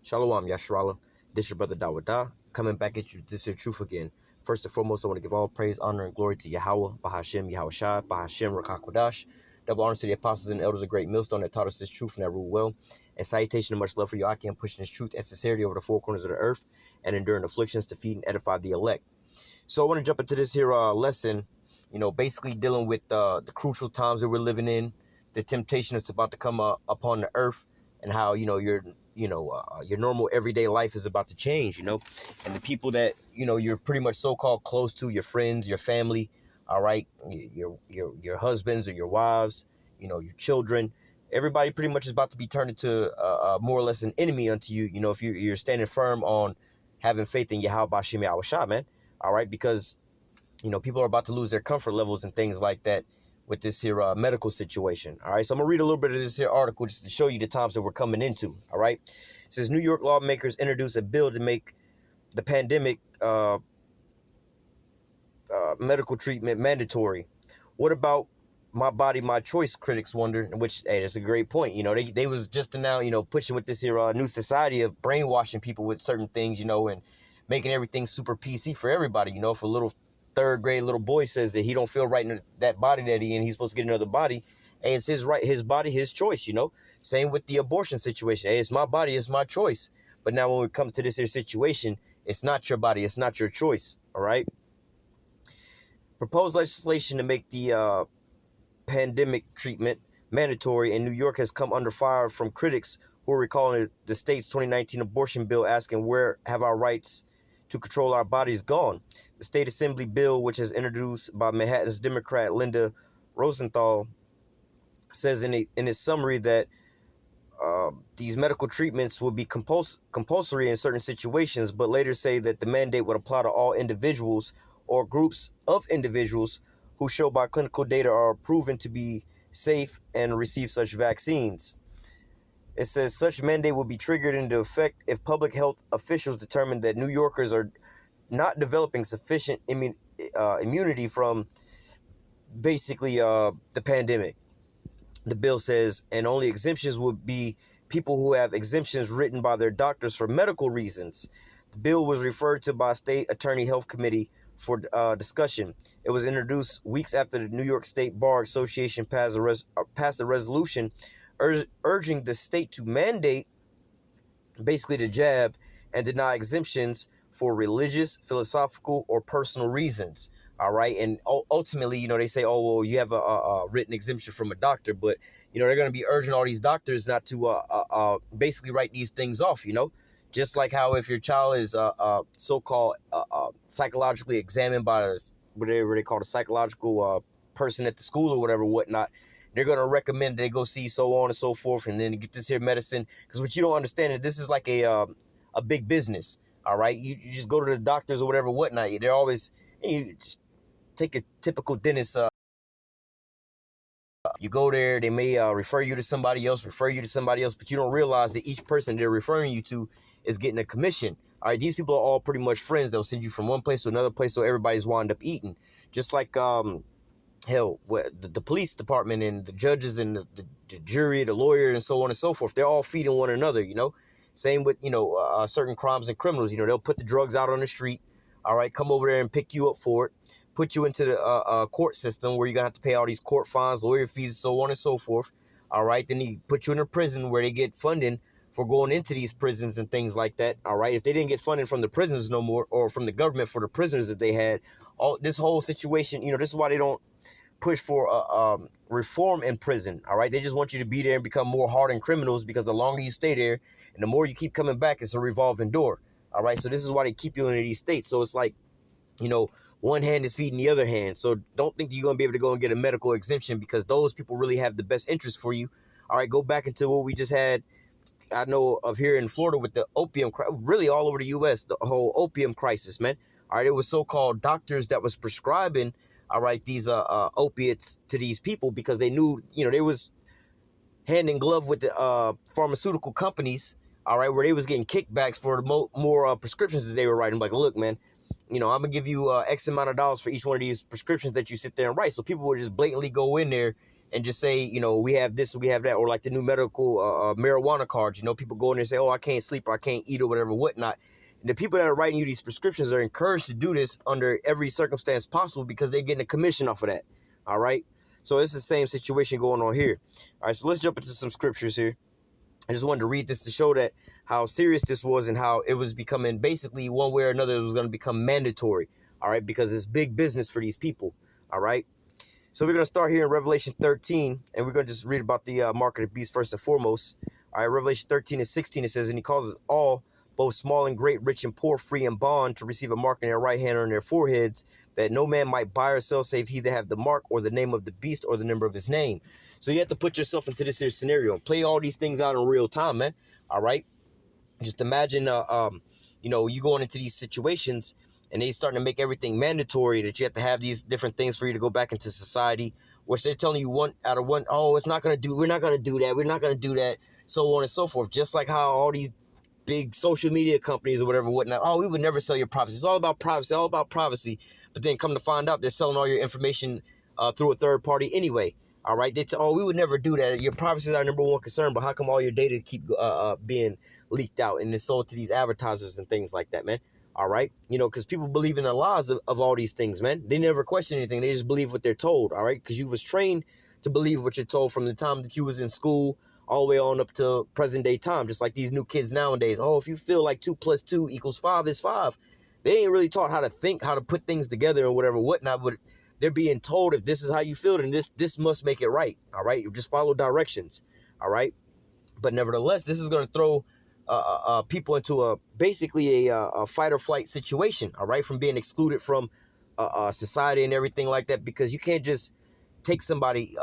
Shalom, Yashrala. This your brother Dawada, coming back at you. This is truth again. First and foremost, I want to give all praise, honor, and glory to Yahweh, Bahashem, Yahweh Shai, Bahashem, Rakakwadash. Double honors to the apostles and elders of Great Millstone that taught us this truth and that rule well. And salutation and much love for you. I can pushing this truth and sincerity over the four corners of the earth and enduring afflictions to feed and edify the elect. So I want to jump into this here lesson, basically dealing with the crucial times that we're living in, the temptation that's about to come upon the earth, and how your normal everyday life is about to change, and the people that you're pretty much so-called close to, your friends, your family, all right, your husbands or your wives, your children, everybody pretty much is about to be turned into more or less an enemy unto you, if you're standing firm on having faith in Yahweh Bashim Yahweh Shah, man. All right, because people are about to lose their comfort levels and things like that with this here medical situation. All right, so I'm gonna read a little bit of this here article just to show you the times that we're coming into. All right, it says New York lawmakers introduce a bill to make the pandemic medical treatment mandatory. What about my body, my choice? Critics wonder. Which, hey, that's a great point. They was just now pushing with this here new society of brainwashing people with certain things, and making everything super PC for everybody. If a little third grade little boy says that he don't feel right in that body that he's supposed to get another body, hey, it's his right, his body, his choice. Same with the abortion situation. Hey, it's my body, it's my choice. But now when we come to this here situation, it's not your body, it's not your choice. All right. Proposed legislation to make the pandemic treatment mandatory in New York has come under fire from critics who are recalling the state's 2019 abortion bill, asking where have our rights to control our bodies gone. The state assembly bill, which is introduced by Manhattan's Democrat Linda Rosenthal, says in its summary that these medical treatments will be compulsory in certain situations, but later say that the mandate would apply to all individuals or groups of individuals who show by clinical data are proven to be safe and receive such vaccines. It says such mandate will be triggered into effect if public health officials determine that New Yorkers are not developing sufficient immunity from basically the pandemic. The bill says, and only exemptions would be people who have exemptions written by their doctors for medical reasons. The bill was referred to by State Attorney Health Committee for discussion. It was introduced weeks after the New York State Bar Association passed a resolution urging the state to mandate basically the jab and deny exemptions for religious, philosophical, or personal reasons. All right. And ultimately, they say, oh, well, you have a written exemption from a doctor, but, they're going to be urging all these doctors not to basically write these things off, just like how if your child is so-called psychologically examined by whatever they call a psychological person at the school or whatever, whatnot, they're going to recommend they go see so on and so forth and then get this here medicine. Because what you don't understand is this is like a big business. All right. You just go to the doctors or whatever, whatnot. They're always, you just take a typical dentist. You go there, they may refer you to somebody else, but you don't realize that each person they're referring you to is getting a commission. All right. These people are all pretty much friends. They'll send you from one place to another place. So everybody's wound up eating. Just like, hell, the police department and the judges and the jury, the lawyer, and so on and so forth, they're all feeding one another, Same with, certain crimes and criminals, they'll put the drugs out on the street, all right, come over there and pick you up for it, put you into the court system where you're going to have to pay all these court fines, lawyer fees, so on and so forth, all right, then he put you in a prison where they get funding for going into these prisons and things like that, all right. If they didn't get funding from the prisons no more or from the government for the prisoners that they had, this whole situation, this is why they don't push for reform in prison. All right. They just want you to be there and become more hardened criminals, because the longer you stay there and the more you keep coming back, it's a revolving door. All right. So this is why they keep you in these states. So it's like, one hand is feeding the other hand. So don't think you're going to be able to go and get a medical exemption, because those people really have the best interest for you. All right. Go back into what we just had. I know of here in Florida with the opium, really all over the U.S., the whole opium crisis, man. All right. It was so-called doctors that was prescribing, all right, these opiates to these people, because they knew, they was hand in glove with the pharmaceutical companies, all right, where they was getting kickbacks for the more prescriptions that they were writing. Like, look, man, I'm going to give you X amount of dollars for each one of these prescriptions that you sit there and write. So people would just blatantly go in there and just say, we have this, we have that, or like the new medical marijuana cards. People go in there and say, oh, I can't sleep or I can't eat or whatever, whatnot. And the people that are writing you these prescriptions are encouraged to do this under every circumstance possible because they're getting a commission off of that. All right. So it's the same situation going on here. All right. So let's jump into some scriptures here. I just wanted to read this to show that how serious this was and how it was becoming basically one way or another, it was going to become mandatory. All right. Because it's big business for these people. All right. So we're going to start here in Revelation 13, and we're going to just read about the mark of the beast first and foremost. All right, Revelation 13 and 16, it says, and he causes all, both small and great, rich and poor, free and bond, to receive a mark in their right hand or in their foreheads, that no man might buy or sell save he that have the mark or the name of the beast or the number of his name. So you have to put yourself into this here scenario and play all these things out in real time, man. All right. Just imagine, you going into these situations and they starting to make everything mandatory that you have to have these different things for you to go back into society, which they're telling you one out of one, oh, we're not going to do that. We're not going to do that. So on and so forth. Just like how all these big social media companies or whatever, whatnot, oh, we would never sell your privacy. It's all about privacy, all about privacy. But then come to find out they're selling all your information through a third party anyway. All right. We would never do that. Your privacy is our number one concern, but how come all your data keep being leaked out and it's sold to these advertisers and things like that, man? All right. Because people believe in the lies of all these things, man. They never question anything. They just believe what they're told. All right. Because you was trained to believe what you're told from the time that you was in school all the way on up to present day time. Just like these new kids nowadays. Oh, if you feel like 2 + 2 = 5 is 5. They ain't really taught how to think, how to put things together and whatever, whatnot. But they're being told if this is how you feel, then this must make it right. All right. You just follow directions. All right. But nevertheless, this is going to throw people into basically a fight or flight situation, all right, from being excluded from society and everything like that, because you can't just take somebody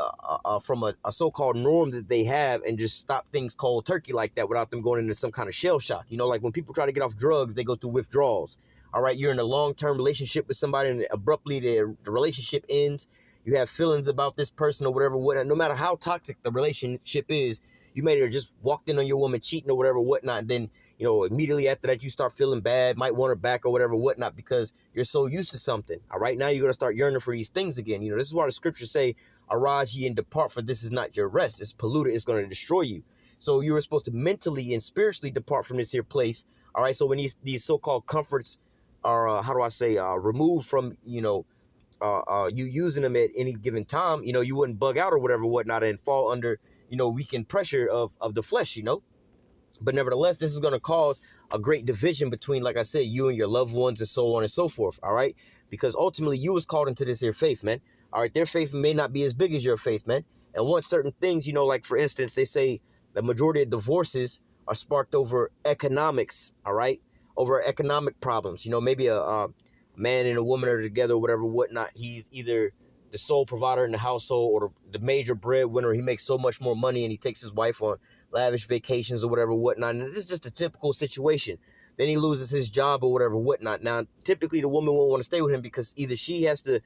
from a so-called norm that they have and just stop things cold turkey like that without them going into some kind of shell shock. Like when people try to get off drugs, they go through withdrawals. All right, you're in a long-term relationship with somebody and abruptly the relationship ends. You have feelings about this person or whatever, no matter how toxic the relationship is. You may have just walked in on your woman cheating or whatever, whatnot. And then, immediately after that, you start feeling bad, might want her back or whatever, whatnot, because you're so used to something. All right. Now you're going to start yearning for these things again. This is why the scriptures say, arise ye and depart, for this is not your rest. It's polluted. It's going to destroy you. So you were supposed to mentally and spiritually depart from this here place. All right. So when these so-called comforts are, removed from, you using them at any given time, you wouldn't bug out or whatever, whatnot, and fall under weakened pressure of the flesh, But nevertheless, this is going to cause a great division between, like I said, you and your loved ones and so on and so forth, all right? Because ultimately, you was called into this here faith, man. All right, their faith may not be as big as your faith, man. And once certain things, like, for instance, they say the majority of divorces are sparked over economics, all right? Over economic problems. Maybe a man and a woman are together or whatever, whatnot. He's either the sole provider in the household or the major breadwinner. He makes so much more money and he takes his wife on lavish vacations or whatever, whatnot. And this is just a typical situation. Then he loses his job or whatever, whatnot. Now, typically the woman won't want to stay with him because either she has to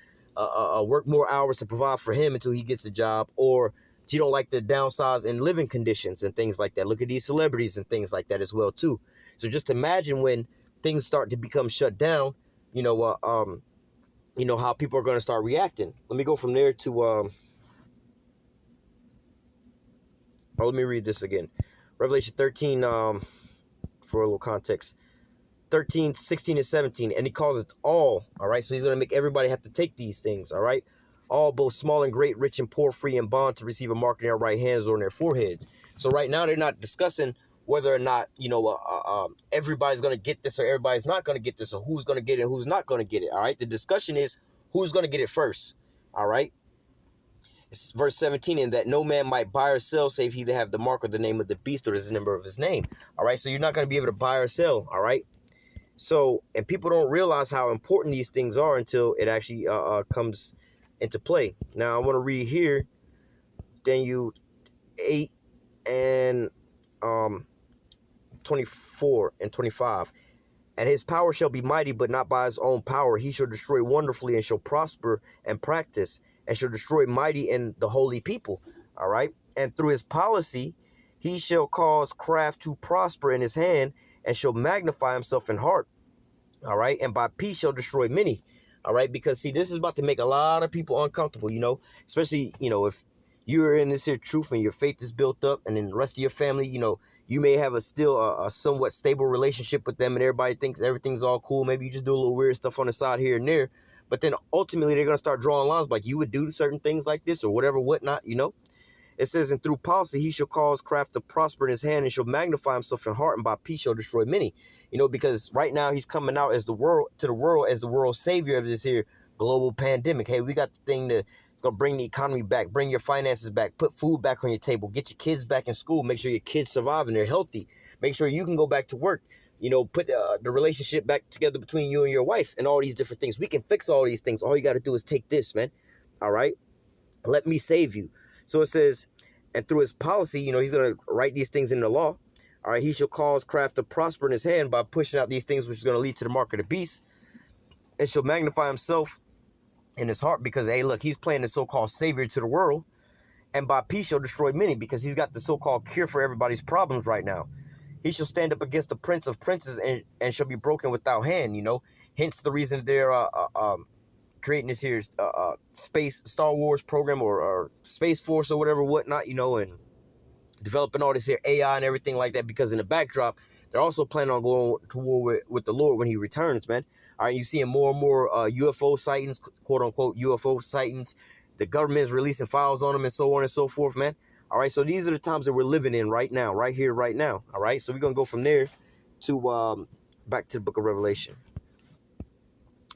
work more hours to provide for him until he gets a job, or she don't like the downsize in living conditions and things like that. Look at these celebrities and things like that as well, too. So just imagine when things start to become shut down, how people are going to start reacting. Let me go from there to, let me read this again. Revelation 13, for a little context. 13, 16, and 17. And he calls it all right? So he's going to make everybody have to take these things, all right? All, both small and great, rich and poor, free and bond, to receive a mark in their right hands or on their foreheads. So right now they're not discussing whether or not, everybody's going to get this or everybody's not going to get this, or who's going to get it and who's not going to get it, all right? The discussion is who's going to get it first, all right? It's verse 17, and that no man might buy or sell save he that have the mark or the name of the beast or the number of his name, all right? So you're not going to be able to buy or sell, all right? So, and people don't realize how important these things are until it actually comes into play. Now, I want to read here, Daniel 8 and 24 and 25. And his power shall be mighty, but not by his own power. He shall destroy wonderfully and shall prosper and practice and shall destroy mighty and the holy people. All right. And through his policy, he shall cause craft to prosper in his hand and shall magnify himself in heart. All right. And by peace shall destroy many. All right. Because, see, this is about to make a lot of people uncomfortable, especially, if you're in this here truth and your faith is built up, and then the rest of your family, you may have a somewhat stable relationship with them, and everybody thinks everything's all cool. Maybe you just do a little weird stuff on the side here and there, but then ultimately they're gonna start drawing lines like you would do certain things like this or whatever, whatnot. It says, and through policy he shall cause craft to prosper in his hand, and shall magnify himself in heart, and by peace shall destroy many. Because right now he's coming out as the world as the world's savior of this here global pandemic. Hey, we got the thing to it's gonna bring the economy back, bring your finances back, put food back on your table, get your kids back in school, make sure your kids survive and they're healthy, make sure you can go back to work. Put the relationship back together between you and your wife, and all these different things. We can fix all these things. All you got to do is take this, man. All right, let me save you. So it says, and through his policy, he's going to write these things in the law. All right, he shall cause craft to prosper in his hand by pushing out these things, which is going to lead to the mark of the beast, and shall magnify himself in his heart, because, hey, look, he's playing the so-called savior to the world, and by peace shall destroy many, because he's got the so-called cure for everybody's problems right now. He shall stand up against the prince of princes, and shall be broken without hand, hence the reason they're creating this here space Star Wars program, or Space Force or whatever, whatnot, and developing all this here AI and everything like that, because in the backdrop, they're also planning on going to war with the Lord when he returns, man. All right, you're seeing more and more UFO sightings, quote unquote UFO sightings. The government is releasing files on them and so on and so forth, man. All right, so these are the times that we're living in right now, right here, right now. All right, so we're going to go from there to back to the book of Revelation.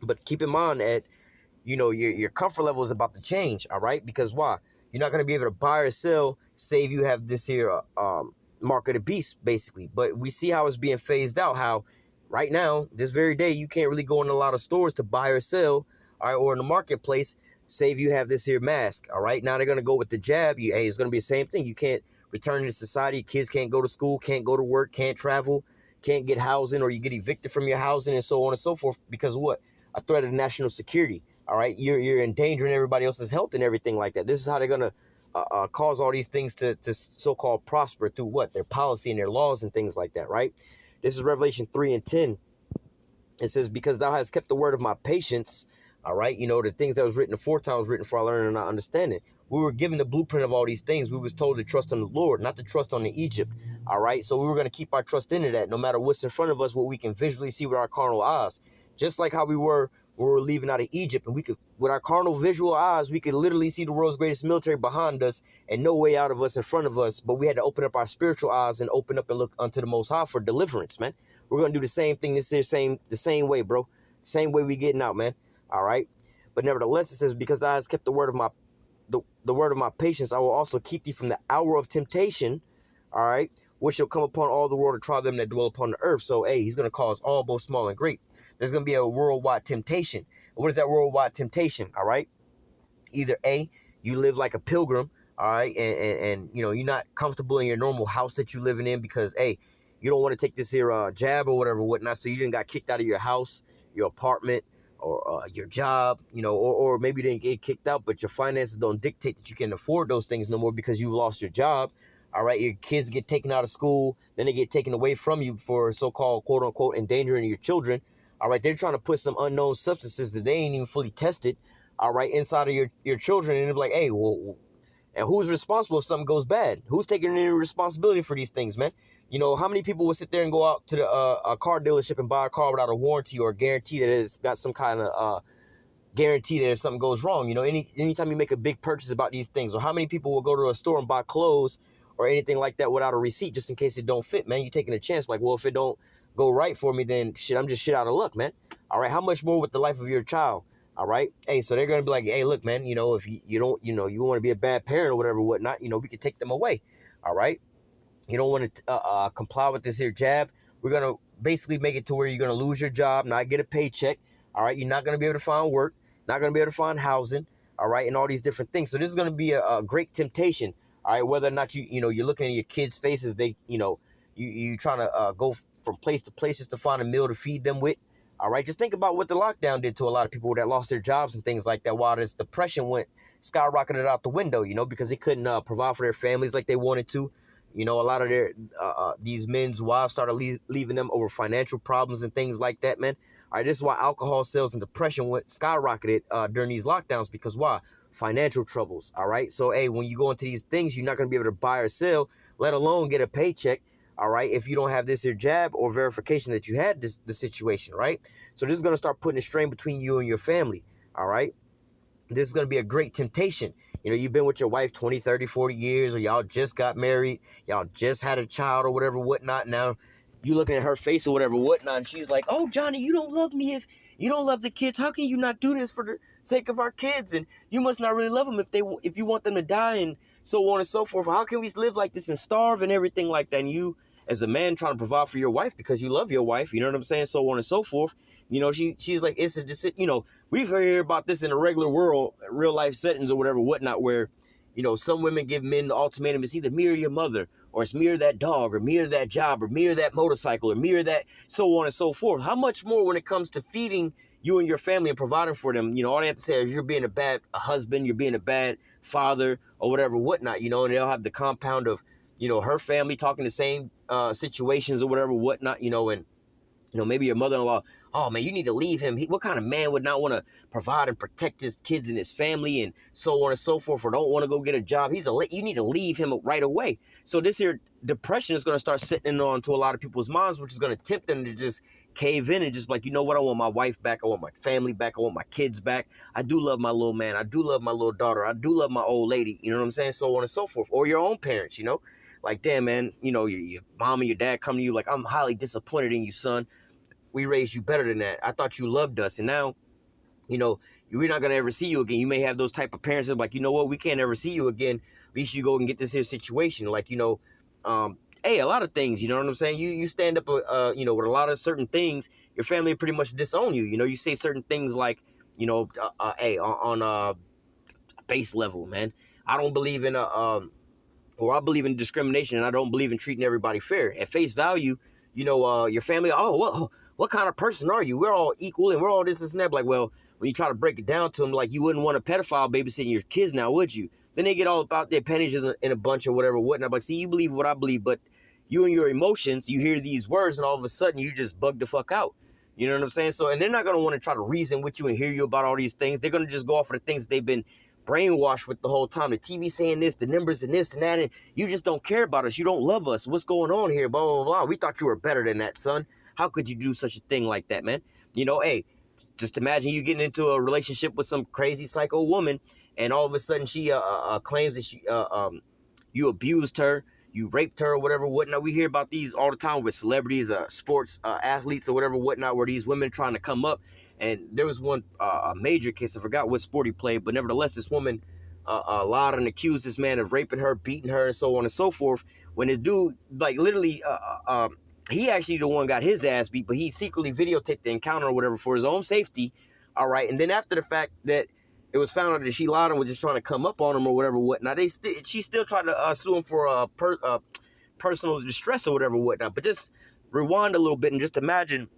But keep in mind that, your comfort level is about to change, all right? Because why? You're not going to be able to buy or sell, save you have this here mark of the beast, basically. But we see how it's being phased out, how right now, this very day, you can't really go in a lot of stores to buy or sell, all right, or in the marketplace, save you have this here mask, all right? Now they're going to go with the jab. Hey, it's going to be the same thing. You can't return to society. Kids can't go to school, can't go to work, can't travel, can't get housing, or you get evicted from your housing and so on and so forth, because of what? A threat of national security. All right, you're endangering everybody else's health and everything like that. This is how they're gonna cause all these things to so-called prosper through what? Their policy and their laws and things like that, right? This is Revelation 3:10. It says, because thou hast kept the word of my patience. All right, the things that was written aforetime was written for our learning and our understanding. We were given the blueprint of all these things. We was told to trust on the Lord, not to trust on the Egypt. All right, so we were going to keep our trust into that, no matter what's in front of us, what we can visually see with our carnal eyes. Just like how we were leaving out of Egypt, and we could, with our carnal visual eyes, we could literally see the world's greatest military behind us and no way out of us in front of us. But we had to open up our spiritual eyes and open up and look unto the Most High for deliverance, man. We're going to do the same thing the same way, bro. Same way we getting out, man. All right. But nevertheless, it says, because thou hast kept the word of my the word of my patience, I will also keep thee from the hour of temptation. All right, which shall come upon all the world to try them that dwell upon the earth. So, hey, he's going to cause all, both small and great. There's going to be a worldwide temptation. What is that worldwide temptation? All right. Either A, you live like a pilgrim. All right. And you're not comfortable in your normal house that you're living in because, hey, you don't want to take this here jab or whatever, whatnot. So you didn't got kicked out of your house, your apartment, or your job, or maybe you didn't get kicked out, but your finances don't dictate that you can afford those things no more because you've lost your job. All right, your kids get taken out of school, then they get taken away from you for so-called, quote unquote, endangering your children. All right, they're trying to put some unknown substances that they ain't even fully tested, all right, inside of your children, and they're like, hey, well, and who's responsible if something goes bad? Who's taking any responsibility for these things, man? How many people would sit there and go out to the a car dealership and buy a car without a warranty or a guarantee that it's got some kind of guarantee that if something goes wrong? Anytime you make a big purchase about these things, or how many people will go to a store and buy clothes or anything like that without a receipt just in case it don't fit, man? You're taking a chance. Like, well, if it don't go right for me, then shit, I'm just shit out of luck, man. All right, how much more with the life of your child? All right. Hey, so they're going to be like, hey, look, man, if you don't, you want to be a bad parent or whatever, whatnot, we could take them away. All right. You don't want to comply with this here jab. We're going to basically make it to where you're going to lose your job, not get a paycheck. All right. You're not going to be able to find work, not going to be able to find housing. All right. And all these different things. So this is going to be a great temptation. All right. Whether or not you're looking at your kids' faces, you trying to go from place to place just to find a meal to feed them with. All right, just think about what the lockdown did to a lot of people that lost their jobs and things like that, while this depression skyrocketed out the window, because they couldn't provide for their families like they wanted to. You know, a lot of these men's wives started leaving them over financial problems and things like that, man. All right, this is why alcohol sales and depression went skyrocketed during these lockdowns, because why? Financial troubles. All right. So, hey, when you go into these things, you're not going to be able to buy or sell, let alone get a paycheck. All right. If you don't have this here jab or verification that you had the situation. Right. So this is going to start putting a strain between you and your family. All right. This is going to be a great temptation. You know, you've been with your wife 20, 30, 40 years, or y'all just got married, y'all just had a child or whatever, whatnot. Now you looking at her face or whatever, whatnot, and she's like, oh, Johnny, you don't love me if you don't love the kids. How can you not do this for the sake of our kids? And you must not really love them if you want them to die and so on and so forth. How can we live like this and starve and everything like that? And you, as a man, trying to provide for your wife because you love your wife, you know what I'm saying? So on and so forth. You know, she's like, it's a decision. You know, we've heard about this in the regular world, real life settings or whatever, whatnot, where, you know, some women give men the ultimatum. It's either mirror your mother, or it's mirror that dog, or mirror that job, or mirror that motorcycle, or mirror that, so on and so forth. How much more when it comes to feeding you and your family and providing for them? You know, all they have to say is you're being a bad husband, you're being a bad father, or whatever, whatnot, you know, and they'll have the compound of, you know, her family talking the same situations or whatever, whatnot, you know, and, you know, maybe your mother-in-law, oh, man, you need to leave him. What kind of man would not want to provide and protect his kids and his family and so on and so forth, or don't want to go get a job? You need to leave him right away. So this here depression is going to start sitting on to a lot of people's minds, which is going to tempt them to just cave in and just like, you know what, I want my wife back. I want my family back. I want my kids back. I do love my little man. I do love my little daughter. I do love my old lady. You know what I'm saying? So on and so forth. Or your own parents, you know? Like, damn, man, you know, your mom and your dad come to you like, I'm highly disappointed in you, son. We raised you better than that. I thought you loved us. And now, you know, we're not going to ever see you again. You may have those type of parents that are like, you know what, we can't ever see you again. At least you go and get this here situation. Like, you know, hey, a lot of things, you know what I'm saying? You stand up, you know, with a lot of certain things, your family pretty much disown you. You know, you say certain things like, you know, hey, on a base level, man, I don't believe in or I believe in discrimination, and I don't believe in treating everybody fair. At face value, you know, your family, oh, what kind of person are you? We're all equal and we're all this and that. Like, well, when you try to break it down to them, like, you wouldn't want a pedophile babysitting your kids now, would you? Then they get all about their pennies in a bunch or whatever, whatnot. Like, see, you believe what I believe, but you and your emotions, you hear these words and all of a sudden you just bug the fuck out. You know what I'm saying? So, and they're not going to want to try to reason with you and hear you about all these things. They're going to just go off of the things they've been brainwashed with the whole time. The TV saying this, the numbers and this and that, and you just don't care about us. You don't love us. What's going on here? Blah, blah, blah. We thought you were better than that, son. How could you do such a thing like that, man? You know, hey, just imagine you getting into a relationship with some crazy psycho woman, and all of a sudden she claims that you abused her, you raped her, or whatever, whatnot. We hear about these all the time with celebrities, sports athletes, or whatever, whatnot, where these women trying to come up. And there was one a major case, I forgot what sport he played, but nevertheless, this woman lied and accused this man of raping her, beating her, and so on and so forth. When this dude, like, literally, he actually the one got his ass beat, but he secretly videotaped the encounter or whatever for his own safety. All right. And then after the fact that it was found out that she lied and was just trying to come up on him or whatever, whatnot, she still tried to sue him for personal distress or whatever, whatnot. But just rewind a little bit and just imagine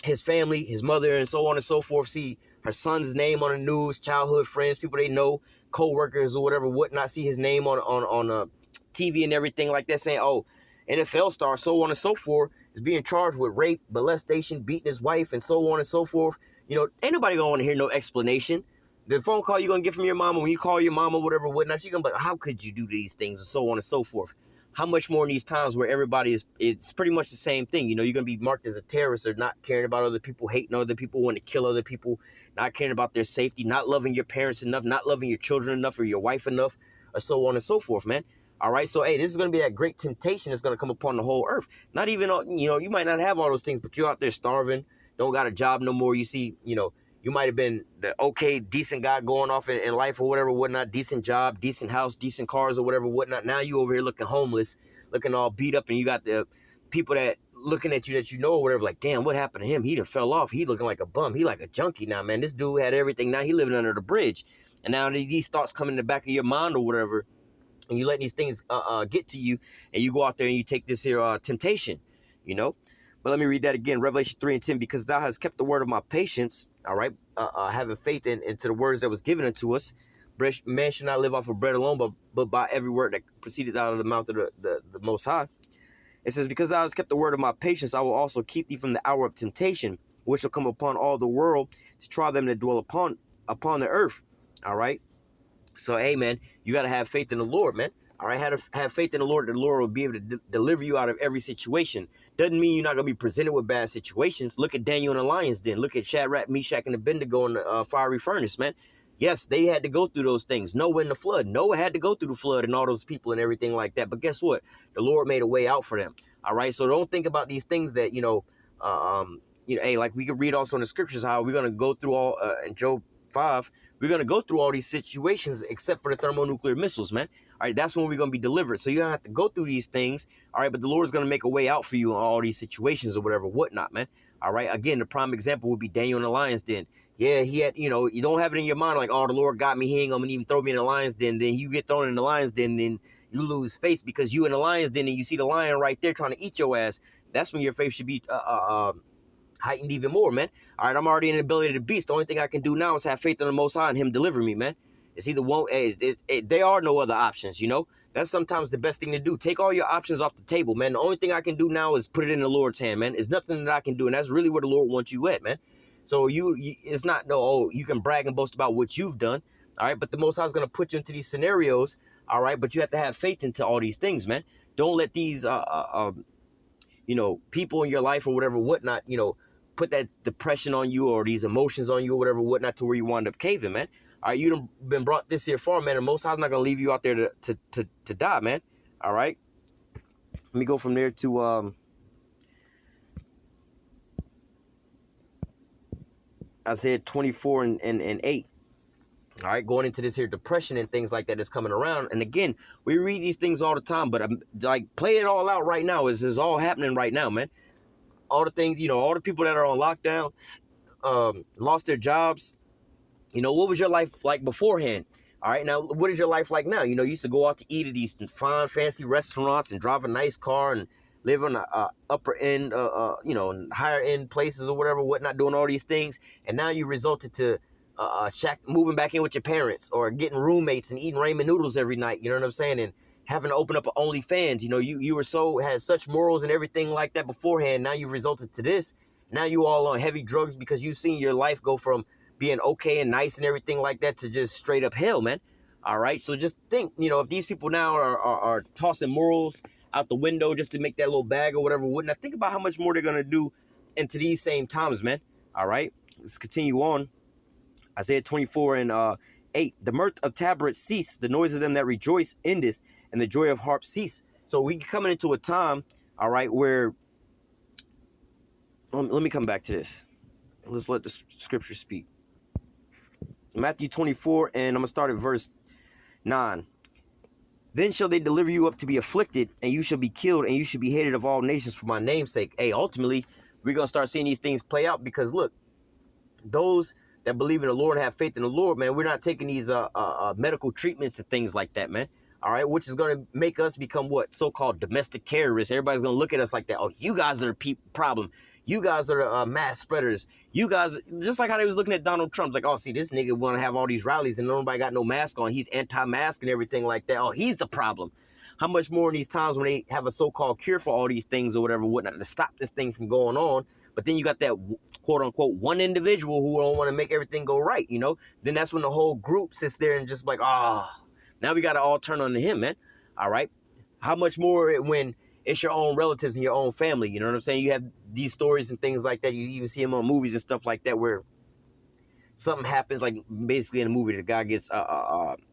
his family, his mother, and so on and so forth, see her son's name on the news, childhood friends, people they know, co-workers or whatever, whatnot, see his name on TV and everything like that, saying, oh, NFL star, so on and so forth, is being charged with rape, molestation, beating his wife, and so on and so forth. You know, ain't nobody gonna want to hear no explanation. The phone call you're gonna get from your mama, when you call your mama, whatever, whatnot, she's gonna be like, how could you do these things, and so on and so forth. How much more in these times where everybody it's pretty much the same thing. You know, you're going to be marked as a terrorist or not caring about other people, hating other people, wanting to kill other people, not caring about their safety, not loving your parents enough, not loving your children enough or your wife enough, or so on and so forth, man. All right. So, hey, this is going to be that great temptation that's going to come upon the whole earth. Not even, you know, you might not have all those things, but you're out there starving, don't got a job no more. You see, you know, you might have been the okay, decent guy going off in life or whatever, whatnot, decent job, decent house, decent cars or whatever, whatnot. Now you over here looking homeless, looking all beat up, and you got the people that looking at you that you know or whatever, like, damn, what happened to him? He done fell off. He looking like a bum. He like a junkie now, man. This dude had everything. Now he living under the bridge. And now these thoughts come in the back of your mind or whatever, and you let these things get to you, and you go out there and you take this here temptation, you know? But let me read that again, Revelation 3:10, because thou hast kept the word of my patience, all right, having faith into the words that was given unto us. Man should not live off of bread alone, but by every word that proceeded out of the mouth of the Most High. It says, because thou hast kept the word of my patience, I will also keep thee from the hour of temptation, which shall come upon all the world to try them that dwell upon the earth. All right. So, hey, man, you got to have faith in the Lord, man. All right, have faith in the Lord. The Lord will be able to deliver you out of every situation. Doesn't mean you're not going to be presented with bad situations. Look at Daniel in the lion's den. Look at Shadrach, Meshach, and Abednego in the fiery furnace, man. Yes, they had to go through those things. Noah in the flood. Noah had to go through the flood and all those people and everything like that. But guess what? The Lord made a way out for them. All right, so don't think about these things that, hey, like we could read also in the scriptures how we're going to go through all in Job 5. We're going to go through all these situations except for the thermonuclear missiles, man. All right, that's when we're going to be delivered. So you don't have to go through these things. All right, but the Lord's going to make a way out for you in all these situations or whatever, whatnot, man. All right, again, the prime example would be Daniel in the lion's den. Yeah, he had, you don't have it in your mind like, oh, the Lord got me. He ain't going to even throw me in the lion's den. Then you get thrown in the lion's den, then you lose faith because you in the lion's den and you see the lion right there trying to eat your ass. That's when your faith should be heightened even more, man. All right, I'm already in the ability to beast. The only thing I can do now is have faith in the Most High and Him deliver me, man. It's either one. There are no other options, That's sometimes the best thing to do. Take all your options off the table, man. The only thing I can do now is put it in the Lord's hand, man. There's nothing that I can do, and that's really where the Lord wants you at, man. So it's not you can brag and boast about what you've done, all right? But the Most High is going to put you into these scenarios, all right? But you have to have faith into all these things, man. Don't let these people in your life or whatever, whatnot, put that depression on you or these emotions on you or whatever, whatnot, to where you wind up caving, man. All right, you've been brought this here far, man, and Most High's not going to leave you out there to die, man. All right? Let me go from there to Isaiah 24 and 8. All right, going into this here depression and things like that is coming around. And again, we read these things all the time, but play it all out right now. Is all happening right now, man. All the things, all the people that are on lockdown, lost their jobs. What was your life like beforehand? All right, now, what is your life like now? You used to go out to eat at these fine, fancy restaurants and drive a nice car and live on a upper end, higher end places or whatever, whatnot, doing all these things. And now you resulted to moving back in with your parents or getting roommates and eating ramen noodles every night. You know what I'm saying? And having to open up an OnlyFans. You had such morals and everything like that beforehand. Now you resulted to this. Now you all on heavy drugs because you've seen your life go from being okay and nice and everything like that to just straight up hell, man. All right. So just think, if these people now are tossing morals out the window just to make that little bag or whatever, whatnot, think about how much more they're going to do into these same times, man. All right. Let's continue on. Isaiah 24 and 8. The mirth of tabrets cease, the noise of them that rejoice endeth, and the joy of harps cease. So we coming into a time, all right, where let me come back to this. Let's let the scripture speak. Matthew 24, and I'm going to start at verse 9. Then shall they deliver you up to be afflicted, and you shall be killed, and you shall be hated of all nations for my name's sake. Hey, ultimately, we're going to start seeing these things play out because, look, those that believe in the Lord and have faith in the Lord, man, we're not taking these medical treatments and things like that, man. All right, which is going to make us become what? So-called domestic terrorists. Everybody's going to look at us like that. Oh, you guys are the problem. You guys are the mass spreaders. You guys, just like how they was looking at Donald Trump, like, oh, see, this nigga want to have all these rallies and nobody got no mask on. He's anti-mask and everything like that. Oh, he's the problem. How much more in these times when they have a so-called cure for all these things or whatever, whatnot, to stop this thing from going on. But then you got that quote-unquote one individual who don't want to make everything go right, Then that's when the whole group sits there and just like, now we got to all turn on to him, man. All right. How much more when it's your own relatives and your own family, you know what I'm saying? You have these stories and things like that. You even see them on movies and stuff like that where something happens, like basically in a movie, the guy gets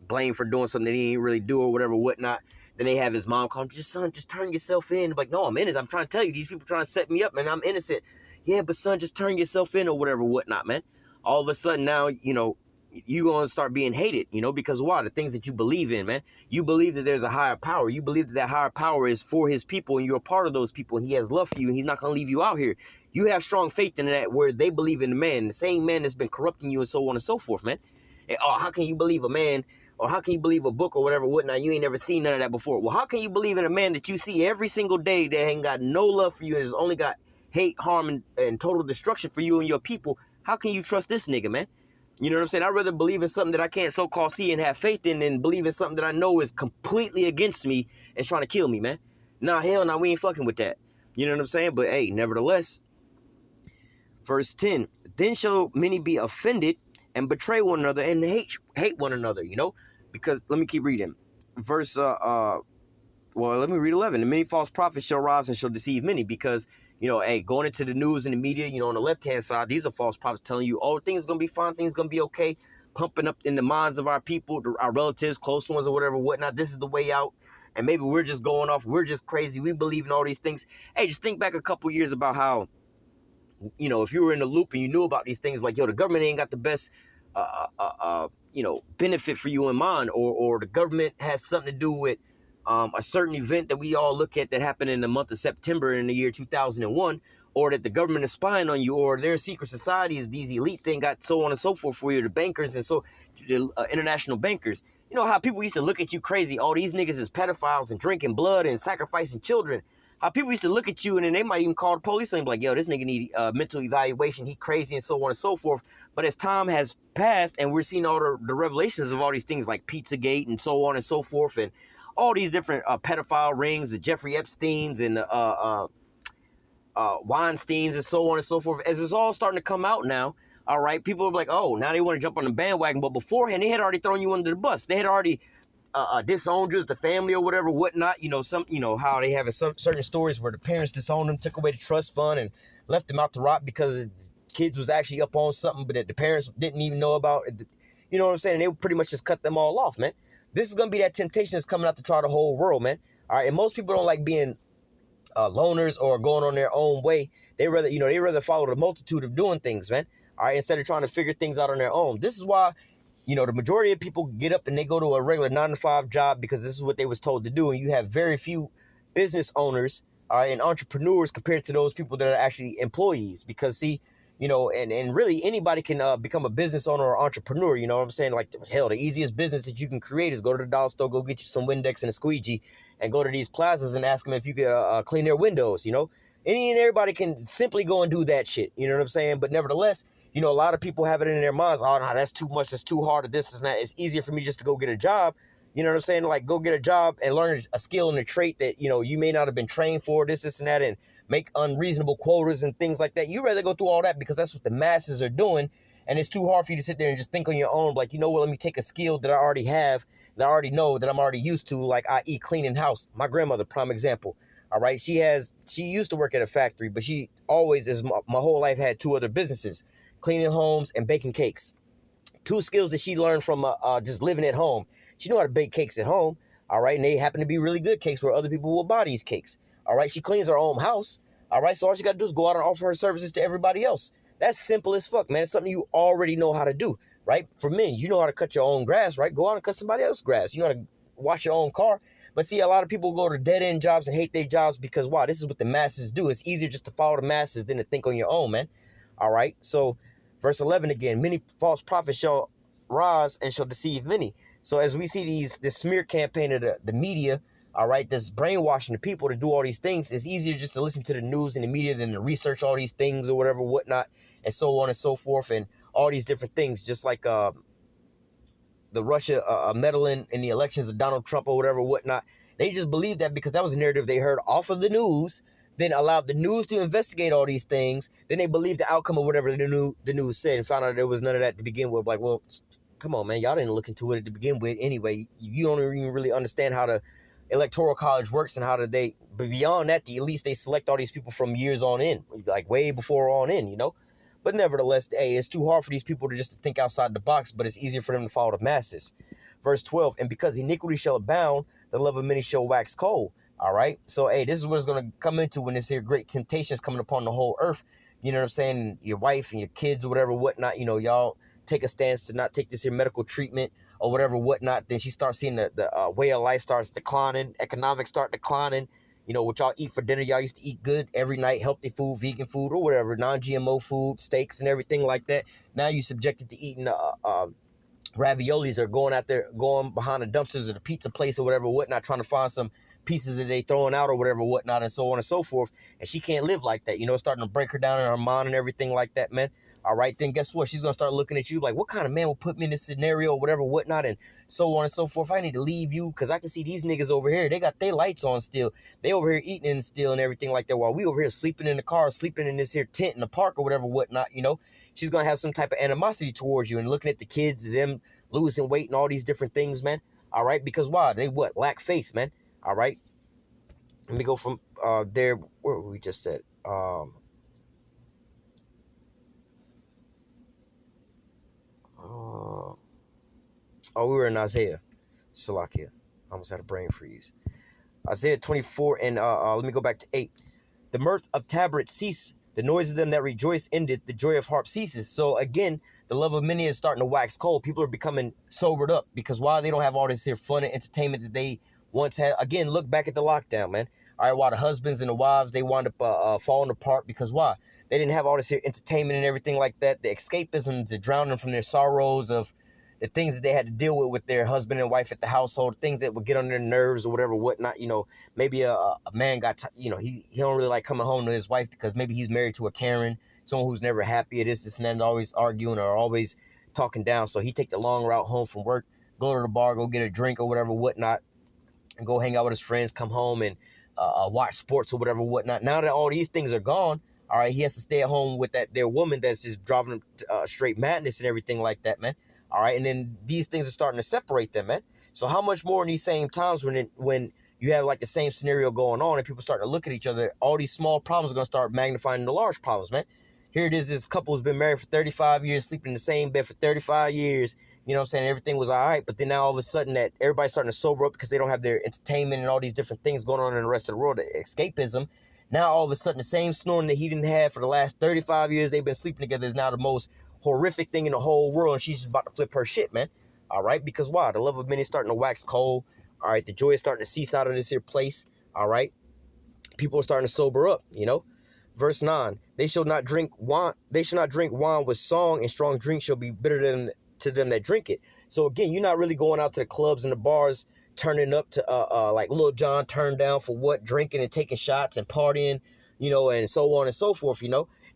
blamed for doing something that he didn't really do or whatever, whatnot. Then they have his mom call him, son, just turn yourself in. Like, no, I'm innocent. I'm trying to tell you, these people trying to set me up, man. I'm innocent. Yeah, but son, just turn yourself in or whatever, whatnot, man. All of a sudden now, you going to start being hated, because why? The things that you believe in, man. You believe that there's a higher power. You believe that higher power is for his people and you're a part of those people and he has love for you and he's not going to leave you out here. You have strong faith in that where they believe in the man, the same man that's been corrupting you and so on and so forth, man. And, how can you believe a man or how can you believe a book or whatever, whatnot? You ain't never seen none of that before. Well, how can you believe in a man that you see every single day that ain't got no love for you and has only got hate, harm, and total destruction for you and your people? How can you trust this nigga, man? You know what I'm saying? I'd rather believe in something that I can't so-called see and have faith in than believe in something that I know is completely against me and trying to kill me, man. Nah, hell no, we ain't fucking with that. You know what I'm saying? But hey, nevertheless, verse 10, then shall many be offended and betray one another and hate one another, you know? Because, let me keep reading. Verse, let me read 11. And many false prophets shall rise and shall deceive many because, you know, hey, going into the news and the media, you know, on the left-hand side, these are false prophets telling you, oh, things are going to be fine, things are going to be okay, pumping up in the minds of our people, our relatives, close ones or whatever, whatnot. This is the way out. And maybe we're just going off. We're just crazy. We believe in all these things. Hey, just think back a couple years about how, you know, if you were in the loop and you knew about these things, like, yo, the government ain't got the best, benefit for you in mind, or the government has something to do with a certain event that we all look at that happened in the month of September in the year 2001, or that the government is spying on you, or their secret societies, these elites, they ain't got so on and so forth for you, the bankers and so the international bankers. You know how people used to look at you crazy, oh, these niggas is pedophiles and drinking blood and sacrificing children. How people used to look at you and then they might even call the police and be like, yo, this nigga need mental evaluation, he crazy and so on and so forth. But as time has passed and we're seeing all the revelations of all these things like Pizzagate and so on and so forth, and all these different pedophile rings, the Jeffrey Epsteins and the Weinsteins and so on and so forth, as it's all starting to come out now, all right, people are like, oh, now they want to jump on the bandwagon. But beforehand, they had already thrown you under the bus. They had already disowned you, the family or whatever, whatnot. You know, how they have some certain stories where the parents disowned them, took away the trust fund, and left them out to rot because the kids was actually up on something, but that the parents didn't even know about. You know what I'm saying? And they pretty much just cut them all off, man. This is gonna be that temptation that's coming out to try the whole world, man. All right, and most people don't like being loners or going on their own way. They rather follow the multitude of doing things, man. All right, instead of trying to figure things out on their own. This is why, you know, the majority of people get up and they go to a regular 9-to-5 job because this is what they was told to do. And you have very few business owners, all right, and entrepreneurs compared to those people that are actually employees. Because, see, you know, and really anybody can become a business owner or entrepreneur. You know what I'm saying? Like, hell, the easiest business that you can create is go to the dollar store, go get you some Windex and a squeegee, and go to these plazas and ask them if you could clean their windows, you know? Any and everybody can simply go and do that shit. You know what I'm saying? But nevertheless, you know, a lot of people have it in their minds, oh, no, that's too much, that's too hard, this and that. It's easier for me just to go get a job. You know what I'm saying? Like, go get a job and learn a skill and a trait that, you know, you may not have been trained for, this and that, and make unreasonable quotas and things like that. You rather go through all that because that's what the masses are doing. And it's too hard for you to sit there and just think on your own. Like, you know what, let me take a skill that I already have, that I already know, that I'm already used to, like, i.e. cleaning house. My grandmother, prime example. All right, she used to work at a factory, but she always, my whole life, had two other businesses, cleaning homes and baking cakes. Two skills that she learned from just living at home. She knew how to bake cakes at home, all right, and they happen to be really good cakes where other people will buy these cakes, all right. She cleans her own house, all right, so all she got to do is go out and offer her services to everybody else. That's simple as fuck, man. It's something you already know how to do, right? For men, you know how to cut your own grass, right? Go out and cut somebody else's grass. You know how to wash your own car. But see, a lot of people go to dead-end jobs and hate their jobs because, wow, this is what the masses do. It's easier just to follow the masses than to think on your own, man. All right, so verse 11 again, many false prophets shall rise and shall deceive many. So as we see this smear campaign of the media, all right, this brainwashing the people to do all these things, it's easier just to listen to the news and the media than to research all these things or whatever, whatnot, and so on and so forth, and all these different things, just like the Russia meddling in the elections of Donald Trump or whatever, whatnot. They just believed that because that was a narrative they heard off of the news, then allowed the news to investigate all these things. Then they believed the outcome of whatever the news said and found out there was none of that to begin with. Like, well, come on, man. Y'all didn't look into it to begin with anyway. You don't even really understand how the electoral college works and how do they, but beyond that, at least they select all these people from years on in, like way before on in, you know? But nevertheless, hey, it's too hard for these people to just think outside the box, but it's easier for them to follow the masses. Verse 12, and because iniquity shall abound, the love of many shall wax cold. All right? So, hey, this is what it's going to come into when this here great temptation is coming upon the whole earth. You know what I'm saying? Your wife and your kids or whatever, whatnot, you know, y'all take a stance to not take this here medical treatment or whatever, whatnot. Then she starts seeing the way of life starts declining, economics start declining. You know, what y'all eat for dinner, y'all used to eat good every night, healthy food, vegan food, or whatever, non-GMO food, steaks and everything like that. Now you subjected to eating raviolis or going behind the dumpsters of the pizza place or whatever, whatnot, trying to find some pieces that they throwing out or whatever, whatnot, and so on and so forth. And she can't live like that. You know, it's starting to break her down in her mind and everything like that, man. All right, then guess what? She's gonna start looking at you like, what kind of man will put me in this scenario, or whatever, whatnot, and so on and so forth. I need to leave you because I can see these niggas over here. They got their lights on still. They over here eating and still and everything like that, while we over here sleeping in the car, sleeping in this here tent in the park or whatever, whatnot. She's gonna have some type of animosity towards you and looking at the kids, them losing weight and all these different things, man. All right, because why? They what? Lack faith, man. All right. Let me go from there. Where we just at? We were in Isaiah. Salakia. I almost had a brain freeze. Isaiah 24 and let me go back to 8. The mirth of tabrets cease. The noise of them that rejoice ended. The joy of harp ceases. So again, the love of many is starting to wax cold. People are becoming sobered up because while they don't have all this here fun and entertainment that they once had. Again, look back at the lockdown, man. All right, while the husbands and the wives, they wound up falling apart because why? They didn't have all this here entertainment and everything like that. The escapism to drown them from their sorrows of the things that they had to deal with their husband and wife at the household, things that would get on their nerves or whatever, whatnot. Maybe a man got, he don't really like coming home to his wife because maybe he's married to a Karen, someone who's never happy at this and that, and always arguing or always talking down. So he take the long route home from work, go to the bar, go get a drink or whatever, whatnot, and go hang out with his friends, come home and watch sports or whatever, whatnot. Now that all these things are gone, all right, he has to stay at home with their woman that's just driving him straight madness and everything like that, man. All right, and then these things are starting to separate them, man. So how much more in these same times when you have like the same scenario going on and people start to look at each other, all these small problems are going to start magnifying into large problems, man. Here it is, this couple who's been married for 35 years, sleeping in the same bed for 35 years. You know what I'm saying? Everything was all right, but then now all of a sudden that everybody's starting to sober up because they don't have their entertainment and all these different things going on in the rest of the world, the escapism. Now all of a sudden the same snoring that he didn't have for the last 35 years they've been sleeping together is now the most horrific thing in the whole world, and she's just about to flip her shit, man. All right, because why? The love of many is starting to wax cold. All right, the joy is starting to cease out of this here place. All right, people are starting to sober up. Verse 9: They shall not drink wine. They shall not drink wine with song, and strong drink shall be bitter to them that drink it. So again, you're not really going out to the clubs and the bars, turning up to like Lil Jon turned down for what, drinking and taking shots and partying, and so on and so forth.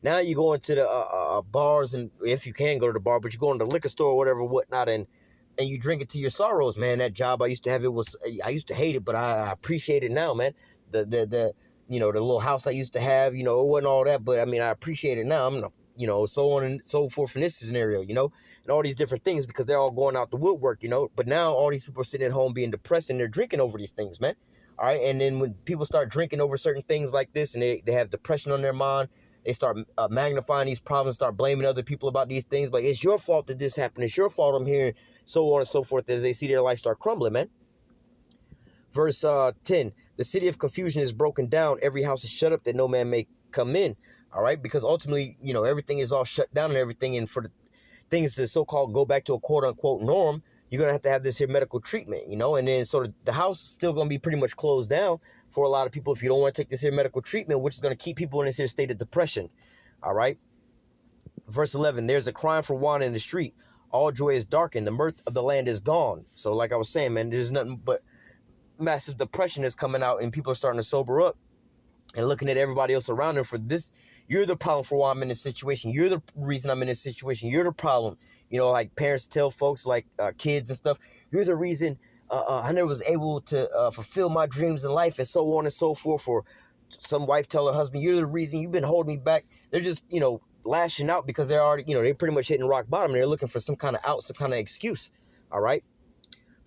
Now you go into the bars, and if you can go to the bar, but you go into the liquor store or whatever, whatnot, and you drink it to your sorrows, man. That job I used to have, I used to hate it, but I appreciate it now, man. The little house I used to have, it wasn't all that, but I mean, I appreciate it now. So on and so forth in this scenario, and all these different things because they're all going out the woodwork, But now all these people are sitting at home being depressed and they're drinking over these things, man. All right, and then when people start drinking over certain things like this and they have depression on their mind, they start magnifying these problems, start blaming other people about these things. Like, it's your fault that this happened. It's your fault I'm here, so on and so forth, as they see their life start crumbling, man. Verse 10, the city of confusion is broken down. Every house is shut up that no man may come in. All right, because ultimately, everything is all shut down and everything. And for the things to so-called go back to a quote-unquote norm, you're going to have this here medical treatment, and then so the house is still going to be pretty much closed down for a lot of people if you don't want to take this here medical treatment, which is going to keep people in this here state of depression. All right. Verse 11, there's a crying for wine in the street. All joy is darkened. The mirth of the land is gone. So like I was saying, man, there's nothing but massive depression is coming out and people are starting to sober up and looking at everybody else around them for this. You're the problem for why I'm in this situation. You're the reason I'm in this situation. You're the problem. Like parents tell folks, like kids and stuff, you're the reason I never was able to fulfill my dreams in life and so on and so forth. Or some wife tell her husband, you're the reason you've been holding me back. They're just, lashing out because they're already, they're pretty much hitting rock bottom. They're looking for some kind of out, some kind of excuse. All right.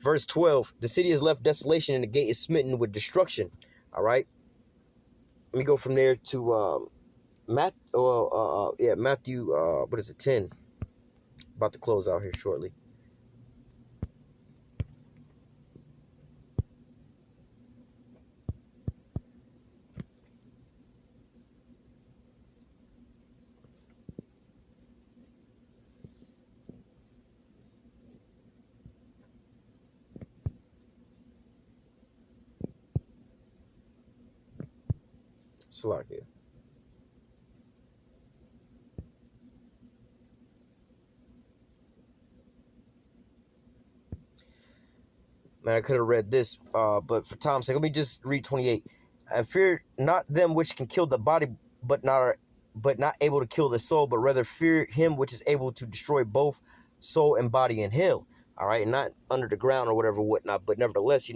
Verse 12, the city is left desolation and the gate is smitten with destruction. All right. Let me go from there to Matthew, what is it, 10? About to close out here shortly. Slovakia. Man, I could have read this, but for time's sake, let me just read 28. And fear not them which can kill the body, but but not able to kill the soul, but rather fear him which is able to destroy both soul and body in hell. All right, and not under the ground or whatever, whatnot. But nevertheless,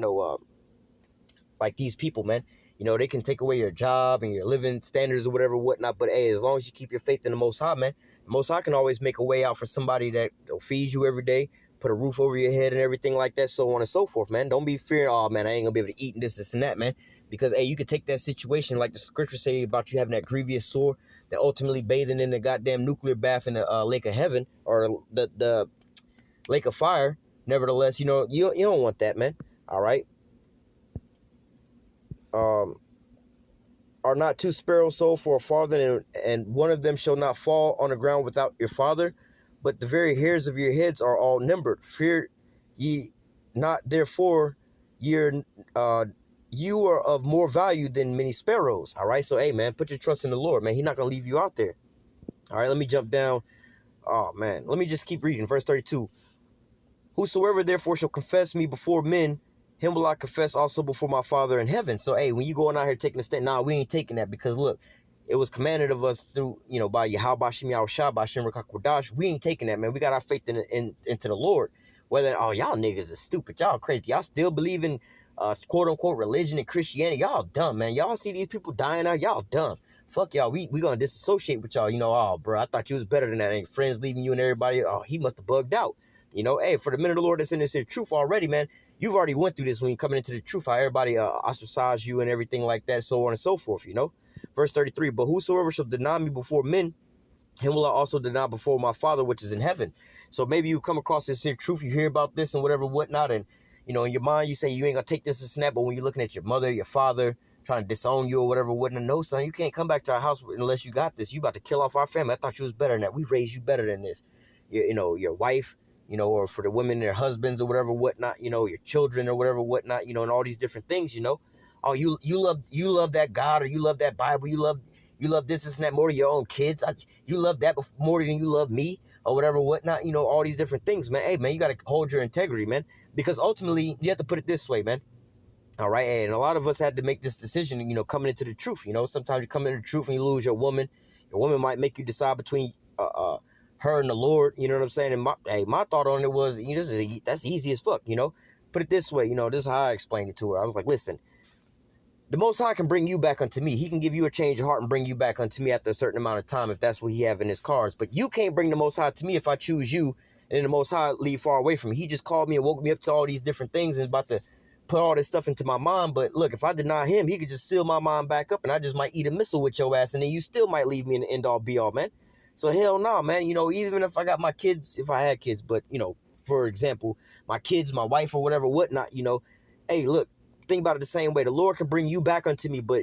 like these people, man, they can take away your job and your living standards or whatever, whatnot. But hey, as long as you keep your faith in the Most High, man, the Most High can always make a way out for somebody that will feed you every day, put a roof over your head and everything like that, so on and so forth, man. Don't be fearing, oh, man, I ain't gonna be able to eat this and that, man. Because, hey, you could take that situation like the scripture say about you having that grievous sore, that ultimately bathing in the goddamn nuclear bath in the lake of heaven or the lake of fire. Nevertheless, you don't want that, man. All right. Are not two sparrows sold for a farthing, and one of them shall not fall on the ground without your Father? But the very hairs of your heads are all numbered. Fear ye not, therefore, you are of more value than many sparrows. All right, so hey, man, put your trust in the Lord, man. He's not gonna leave you out there. All right, let me jump down. Oh man, let me just keep reading. Verse 32. Whosoever therefore shall confess me before men, him will I confess also before my Father in heaven. So, hey, when you going out here taking a stand, nah, we ain't taking that, because look, it was commanded of us through, by Yahweh Shem Yahushua, by Shem Rakakwadash. We ain't taking that, man. We got our faith into the Lord. Whether, oh, y'all niggas is stupid. Y'all crazy. Y'all still believe in quote unquote religion and Christianity. Y'all dumb, man. Y'all see these people dying out. Y'all dumb. Fuck y'all. We gonna disassociate with y'all. Oh, bro, I thought you was better than that. Ain't friends leaving you and everybody. Oh, he must have bugged out. Hey, for the men of the Lord that's in this here truth already, man, you've already went through this when you're coming into the truth, how everybody ostracize you and everything like that, so on and so forth, Verse 33, but whosoever shall deny me before men, him will I also deny before my Father which is in heaven. So maybe you come across this here truth, you hear about this and whatever, whatnot, and, in your mind, you say you ain't going to take this and snap, but when you're looking at your mother, your father, trying to disown you or whatever, whatnot, no, son, you can't come back to our house unless you got this. You about to kill off our family. I thought you was better than that. We raised you better than this. Your wife, or for the women, their husbands or whatever, whatnot, your children or whatever, whatnot, and all these different things, Oh, you love that God, or you love that Bible, you love this and that more than your own kids. You love that more than you love me or whatever, whatnot, all these different things, man. Hey, man, you got to hold your integrity, man, because ultimately you have to put it this way, man. All right. And a lot of us had to make this decision, coming into the truth. Sometimes you come into the truth and you lose your woman. Your woman might make you decide between her and the Lord. You know what I'm saying? And my thought on it was, that's easy as fuck. Put it this way. This is how I explained it to her. I was like, listen, the Most High can bring you back unto me. He can give you a change of heart and bring you back unto me after a certain amount of time if that's what he have in his cards. But you can't bring the Most High to me if I choose you and then the Most High leave far away from me. He just called me and woke me up to all these different things and is about to put all this stuff into my mind. But look, if I deny him, he could just seal my mind back up and I just might eat a missile with your ass and then you still might leave me in the end all be all, man. So hell no, man. Even if I got my kids, if I had kids, but, for example, my kids, my wife or whatever, whatnot, hey, look. Think about it the same way. The Lord can bring you back unto me, but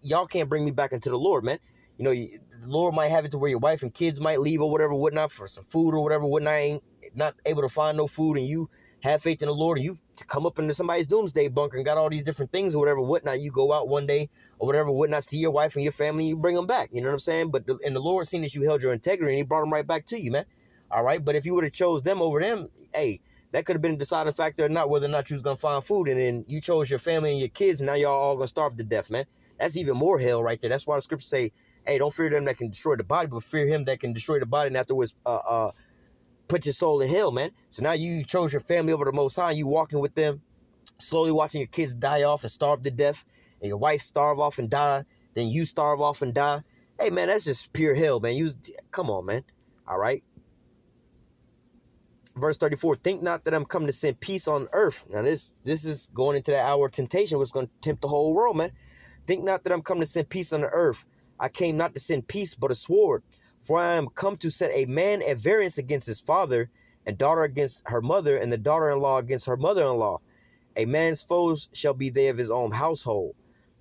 y'all can't bring me back into the Lord, man. The Lord might have it to where your wife and kids might leave or whatever, whatnot, for some food or whatever, whatnot, ain't not able to find no food, and you have faith in the Lord, and you come up into somebody's doomsday bunker and got all these different things or whatever, whatnot. You go out one day or whatever, whatnot, see your wife and your family, and you bring them back. You know what I'm saying? But the Lord seen that you held your integrity, and he brought them right back to you, man. All right? But if you would have chose them over them, hey, that could have been a deciding factor or not, whether or not you was going to find food. And then you chose your family and your kids, and now y'all all going to starve to death, man. That's even more hell right there. That's why the scriptures say, hey, don't fear them that can destroy the body, but fear him that can destroy the body and afterwards put your soul in hell, man. So now you chose your family over the Most High. You walking with them, slowly watching your kids die off and starve to death, and your wife starve off and die. Then you starve off and die. Hey, man, that's just pure hell, man. Come on, man. All right. Verse 34, think not that I'm come to send peace on earth. Now, this is going into that hour of temptation, which is going to tempt the whole world, man. Think not that I'm come to send peace on the earth. I came not to send peace, but a sword. For I am come to set a man at variance against his father, and daughter against her mother, and the daughter-in-law against her mother-in-law. A man's foes shall be they of his own household.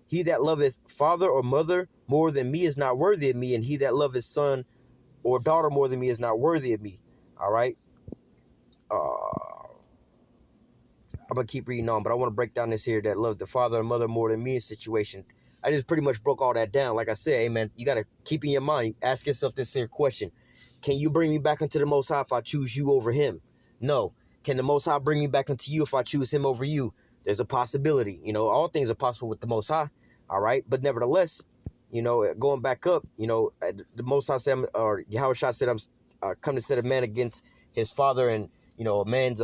He that loveth father or mother more than me is not worthy of me, and he that loveth son or daughter more than me is not worthy of me. All right? I'm going to keep reading on, but I want to break down this here that love the father and mother more than me situation. I just pretty much broke all that down. Like I said, hey, man, you got to keep in your mind, ask yourself this here question. Can you bring me back into the Most High if I choose you over him? No. Can the Most High bring me back into you if I choose him over you? There's a possibility. All things are possible with the Most High. All right. But nevertheless, going back up, the Most High said, or Yahushua said, I'm come to set a man against his father, and a man's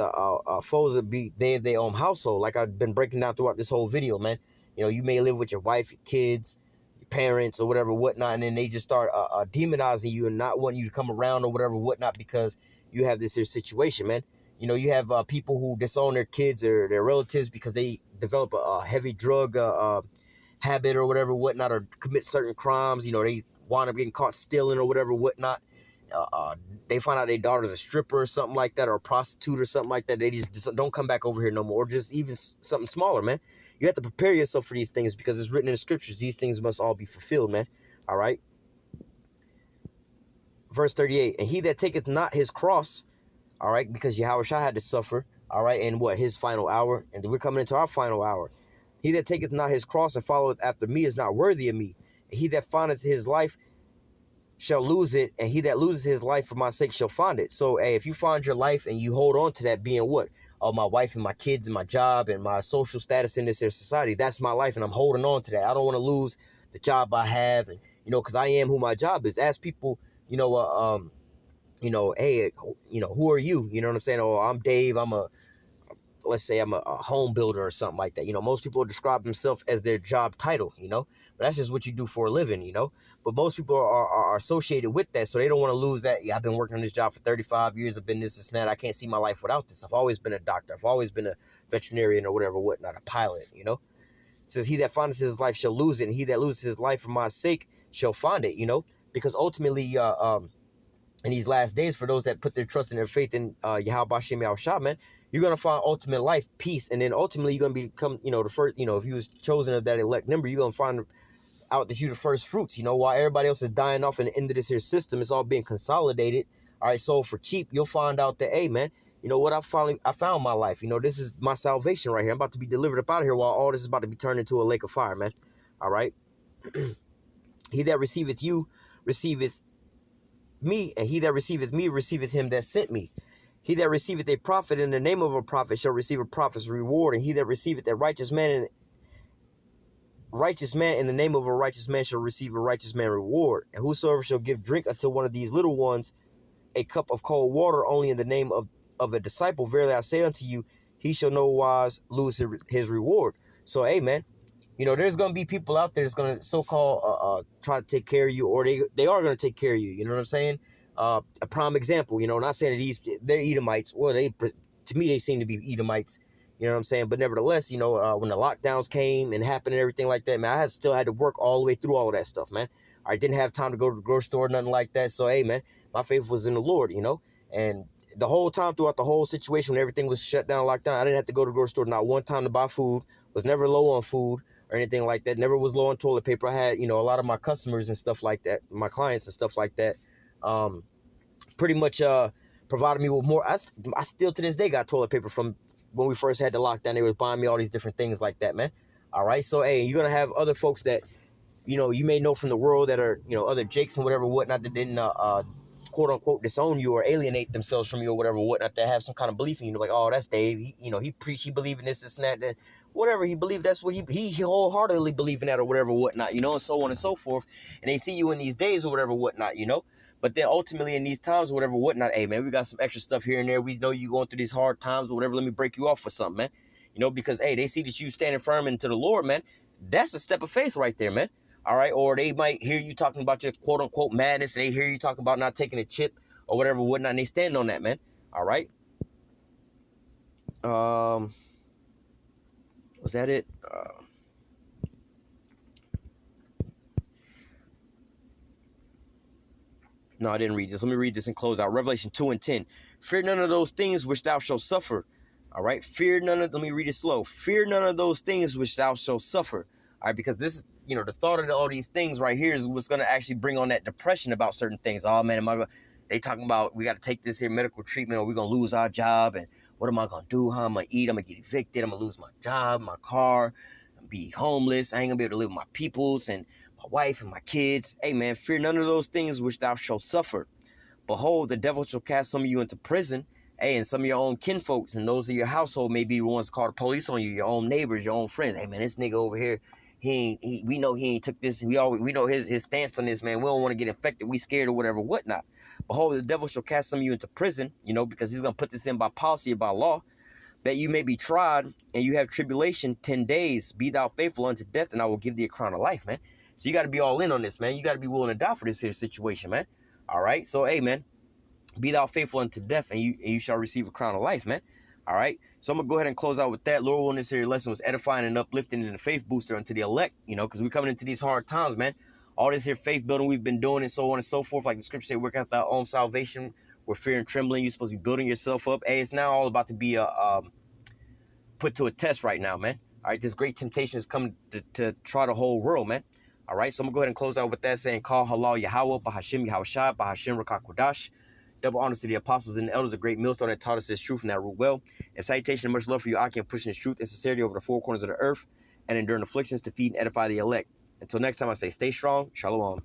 foes would be they of their own household. Like I've been breaking down throughout this whole video, man. You may live with your wife, your kids, your parents, or whatever, whatnot, and then they just start demonizing you and not wanting you to come around or whatever, whatnot, because you have this here situation, man. You have people who disown their kids or their relatives because they develop a heavy drug habit or whatever, whatnot, or commit certain crimes. They wind up getting caught stealing or whatever, whatnot. They find out their daughter's a stripper or something like that, or a prostitute or something like that. They just don't come back over here no more, or just even something smaller, man. You have to prepare yourself for these things because it's written in the scriptures. These things must all be fulfilled, man. All right. Verse 38, and he that taketh not his cross, all right, because Yahushua had to suffer, all right, and his final hour, and we're coming into our final hour. He that taketh not his cross and followeth after me is not worthy of me. And he that findeth his life shall lose it, and he that loses his life for my sake shall find it. So, hey, if you find your life and you hold on to that being what? Oh, my wife and my kids and my job and my social status in this here society, that's my life, and I'm holding on to that. I don't want to lose the job I have, and, because I am who my job is. Ask people, hey, who are you? You know what I'm saying? Oh, I'm Dave. Let's say I'm a home builder or something like that. Most people describe themselves as their job title, but that's just what you do for a living, But most people are associated with that, so they don't want to lose that. Yeah, I've been working on this job for 35 years. I've been this and that. I can't see my life without this. I've always been a doctor. I've always been a veterinarian or whatever, whatnot, a pilot, It says, he that findeth his life shall lose it, and he that loses his life for my sake shall find it, Because ultimately, in these last days, for those that put their trust and their faith in Yahweh Bashem Yahushua, man, you're going to find ultimate life, peace, and then ultimately you're going to become, the first, if you was chosen of that elect number, you're going to find out that you're the first fruits, while everybody else is dying off in the end of this here system, it's all being consolidated, all right, sold for cheap. You'll find out that, hey, man, what, I found my life, this is my salvation right here. I'm about to be delivered up out of here while all this is about to be turned into a lake of fire, man, all right? He that receiveth you receiveth me, and he that receiveth me receiveth him that sent me. He that receiveth a prophet in the name of a prophet shall receive a prophet's reward, and he that receiveth a righteous man in the name of a righteous man shall receive a righteous man reward. And whosoever shall give drink unto one of these little ones a cup of cold water only in the name of a disciple, verily I say unto you, he shall no wise lose his reward. So, hey, man, there's going to be people out there that's going to so-called try to take care of you, or they are going to take care of you. You know what I'm saying? A prime example, not saying that they're Edomites. Well, to me, they seem to be Edomites. You know what I'm saying? But nevertheless, when the lockdowns came and happened and everything like that, man, I still had to work all the way through all of that stuff, man. I didn't have time to go to the grocery store, nothing like that. So, hey, man, my faith was in the Lord, And the whole time throughout the whole situation when everything was shut down, locked down, I didn't have to go to the grocery store not one time to buy food. Was never low on food or anything like that. Never was low on toilet paper. I had, a lot of my customers and stuff like that, my clients and stuff like that, pretty much provided me with more. I still to this day got toilet paper from when we first had the lockdown. They was buying me all these different things like that, man. All right. So, hey, you're going to have other folks that, you may know from the world that are, other jakes and whatever, whatnot, that didn't, quote unquote, disown you or alienate themselves from you or whatever, whatnot, that have some kind of belief in you. Like, oh, that's Dave. He preached, he believed in this and that, whatever he believed, that's what he wholeheartedly believed in that or whatever, whatnot, and so on and so forth. And they see you in these days or whatever, whatnot, But then ultimately in these times or whatever, whatnot, hey, man, we got some extra stuff here and there. We know you going through these hard times or whatever. Let me break you off for something, man. Because, hey, they see that you standing firm into the Lord, man. That's a step of faith right there, man. All right. Or they might hear you talking about your quote unquote madness. And they hear you talking about not taking a chip or whatever, whatnot. And they stand on that, man. All right. Was that it? No, I didn't read this. Let me read this and close out. Revelation 2:10. Fear none of those things which thou shalt suffer. All right. Let me read it slow. Fear none of those things which thou shalt suffer. All right. Because this is, the thought of all these things right here is what's going to actually bring on that depression about certain things. Oh, man, they talking about we got to take this here medical treatment or we're going to lose our job. And what am I going to do? How am I going to eat? I'm going to get evicted. I'm going to lose my job, my car, be homeless. I ain't going to be able to live with my peoples and my wife and my kids. Hey, man, fear none of those things which thou shalt suffer. Behold, the devil shall cast some of you into prison. Hey, and some of your own kinfolks and those of your household may be the ones call the police on you, your own neighbors, your own friends. Hey, man, this nigga over here, we know he ain't took this. We know his stance on this, man. We don't want to get infected. We scared or whatever, whatnot. Behold, the devil shall cast some of you into prison, because he's going to put this in by policy, by law, that you may be tried, and you have tribulation 10 days. Be thou faithful unto death, and I will give thee a crown of life, man. So you got to be all in on this, man. You got to be willing to die for this here situation, man. All right? So, hey, man, be thou faithful unto death, and you shall receive a crown of life, man. All right? So I'm going to go ahead and close out with that. Lord willing, this here lesson was edifying and uplifting and a faith booster unto the elect, because we're coming into these hard times, man. All this here faith building we've been doing and so on and so forth, like the scripture say, work out thy own salvation with fear and trembling. You're supposed to be building yourself up. Hey, it's now all about to be put to a test right now, man. All right, this great temptation is coming to try the whole world, man. All right, so I'm going to go ahead and close out with that saying, Call halal Yahweh, Bahashim Yahushai, Bahashim Rakakodash. Double honors to the apostles and the elders, a great millstone that taught us this truth and that rule well. And salutation and much love for you, Aki, and pushing this truth and sincerity over the four corners of the earth and enduring afflictions to feed and edify the elect. Until next time, I say stay strong. Shalom.